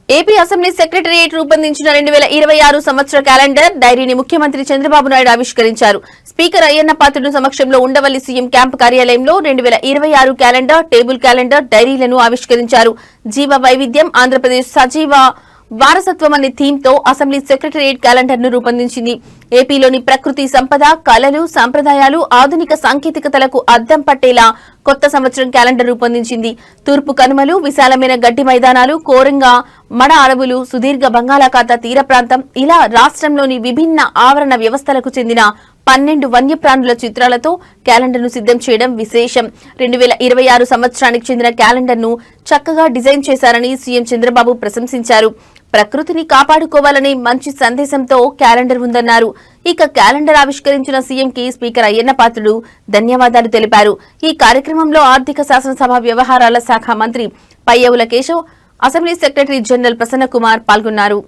AP assembly secretariat రూపొందించిన 2026 సంవత్సర calendar డైరీని ముఖ్యమంత్రి చంద్రబాబు నాయుడు ఆవిష్కరించారు. స్పీకర్ అయ్యన్న పాత్రుడు సమక్షంలో ఉండవల్లి సీఎం క్యాంపు కార్యాలయంలో 2026 క్యాలెండర్, టేబుల్ క్యాలెండర్, డైరీలను ఆవిష్కరించారు. జీవ వైవిధ్యం ఆంధ్రప్రదేశ్ సజీవ వారసత్వం అనే థీమ్ తో అసెంబ్లీ సెక్రటేరియట్ క్యాలెండర్ ను రూపొందించింది. ఏపీలోని ప్రకృతి సంపద, కళలు, సంప్రదాయాలు, ఆధునిక సాంకేతికతలకు అద్దం పట్టేలా కొత్త సంవత్సరం క్యాలెండర్ రూపొందించింది. తూర్పు కనుమలు, విశాలమైన గడ్డి మైదానాలు, కోరంగా మడ అడవులు, సుదీర్ఘ బంగాళాఖాత తీర ప్రాంతం ఇలా రాష్ట్రంలోని విభిన్న ఆవరణ వ్యవస్థలకు చెందిన 12 వన్యప్రాణుల చిత్రాలతో క్యాలెండర్ ను సిద్దం చేయడం విశేషం. 2026 సంవత్సరానికి చెందిన క్యాలెండర్ ను చక్కగా డిజైన్ చేశారని సీఎం చంద్రబాబు ప్రశంసించారు. ప్రకృతిని కాపాడుకోవాలనే మంచి సందేశంతో క్యాలెండర్ ఉందన్నారు. ఇక క్యాలెండర్ ఆవిష్కరించిన సీఎంకి స్పీకర్ అయ్యన్న పాత్రుడు ధన్యవాదాలు తెలిపారు. ఈ కార్యక్రమంలో ఆర్థిక శాసనసభ వ్యవహారాల శాఖ మంత్రి Payyavula Keshav, assembly secretary general Prasanna Kumar పాల్గొన్నారు.